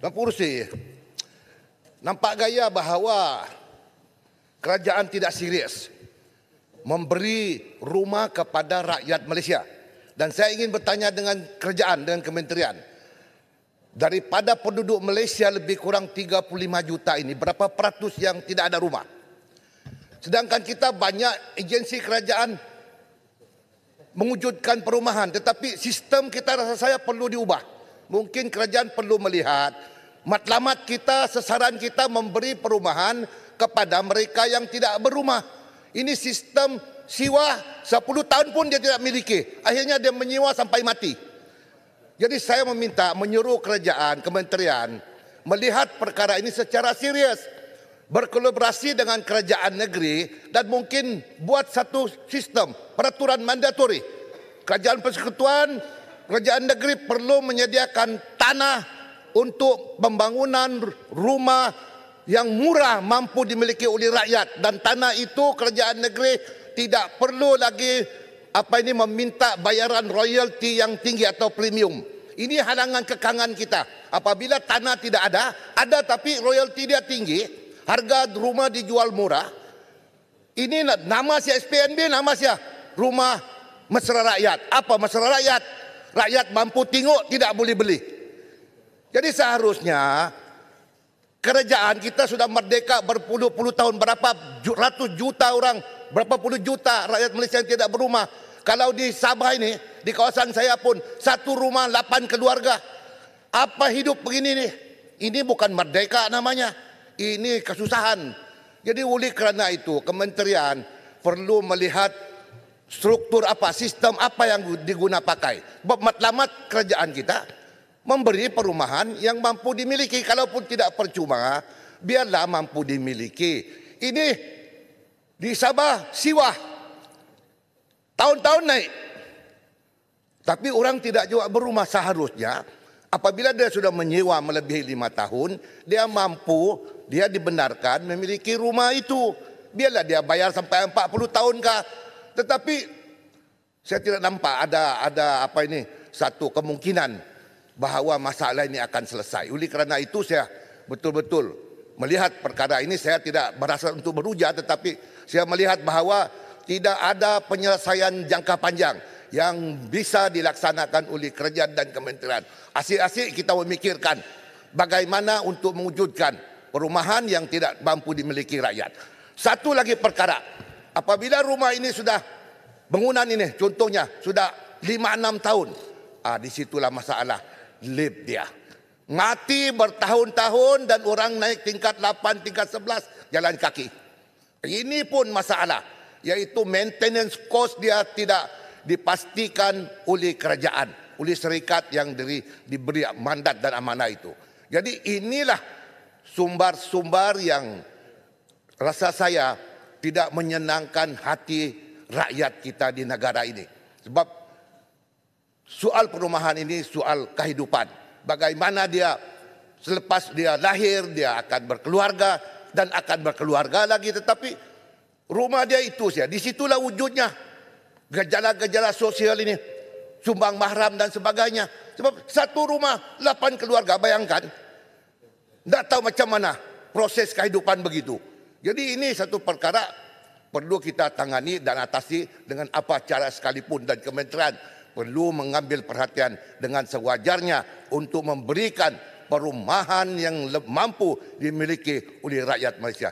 Tuan Pengerusi, nampak gaya bahawa kerajaan tidak serius memberi rumah kepada rakyat Malaysia. Dan saya ingin bertanya dengan kerajaan, dengan kementerian. Daripada penduduk Malaysia lebih kurang 35 juta ini, berapa peratus yang tidak ada rumah? Sedangkan kita banyak agensi kerajaan mewujudkan perumahan, tetapi sistem kita rasa saya perlu diubah. Mungkin kerajaan perlu melihat matlamat kita, sasaran kita memberi perumahan kepada mereka yang tidak berumah. Ini sistem sewa 10 tahun pun dia tidak miliki. Akhirnya dia menyewa sampai mati. Jadi saya menyuruh kerajaan, kementerian melihat perkara ini secara serius, berkolaborasi dengan kerajaan negeri dan mungkin buat satu sistem peraturan mandatori. Kerajaan persekutuan, kerajaan negeri perlu menyediakan tanah untuk pembangunan rumah yang murah mampu dimiliki oleh rakyat, dan tanah itu kerajaan negeri tidak perlu lagi meminta bayaran royalti yang tinggi atau premium. Ini halangan kekangan kita. Apabila tanah tidak ada tapi royalti dia tinggi, harga rumah dijual murah. Ini nama si SPNB, nama si rumah mesra rakyat. Apa mesra rakyat? Rakyat mampu tengok, tidak boleh beli. Jadi seharusnya kerajaan kita sudah merdeka berpuluh-puluh tahun, berapa ratus juta orang, berapa puluh juta rakyat Malaysia yang tidak berumah. Kalau di Sabah ini, di kawasan saya pun, satu rumah 8 keluarga. Apa hidup begini nih? Ini bukan merdeka namanya. Ini kesusahan. Jadi oleh kerana itu, kementerian perlu melihat struktur sistem apa yang diguna pakai. Matlamat kerajaan kita memberi perumahan yang mampu dimiliki. Kalaupun tidak percuma, biarlah mampu dimiliki. Ini di Sabah siwah tahun-tahun naik, tapi orang tidak juga berumah. Seharusnya apabila dia sudah menyewa melebihi 5 tahun, dia mampu, dia dibenarkan memiliki rumah itu. Biarlah dia bayar sampai 40 tahun kah. Tetapi saya tidak nampak ada satu kemungkinan bahawa masalah ini akan selesai. Oleh kerana itu saya betul-betul melihat perkara ini, saya tidak berasa untuk berujar, tetapi saya melihat bahawa tidak ada penyelesaian jangka panjang yang bisa dilaksanakan oleh kerajaan dan kementerian. Asyik-asyik kita memikirkan bagaimana untuk mewujudkan perumahan yang tidak mampu dimiliki rakyat. Satu lagi perkara, apabila rumah ini sudah, bangunan ini contohnya sudah 5-6 tahun, disitulah masalah lift dia. Mati bertahun-tahun dan orang naik tingkat 8, tingkat 11 jalan kaki. Ini pun masalah, yaitu maintenance cost dia tidak dipastikan oleh kerajaan, oleh syarikat yang diberi mandat dan amanah itu. Jadi inilah sumber-sumber yang rasa saya tidak menyenangkan hati rakyat kita di negara ini. Sebab soal perumahan ini soal kehidupan. Bagaimana dia selepas dia lahir, dia akan berkeluarga dan akan berkeluarga lagi, tetapi rumah dia itu saja. Di situlah wujudnya gejala-gejala sosial ini, sumbang mahram dan sebagainya. Sebab satu rumah 8 keluarga, bayangkan. Tidak tahu macam mana proses kehidupan begitu. Jadi ini satu perkara perlu kita tangani dan atasi dengan apa cara sekalipun, dan kementerian perlu mengambil perhatian dengan sewajarnya untuk memberikan perumahan yang mampu dimiliki oleh rakyat Malaysia.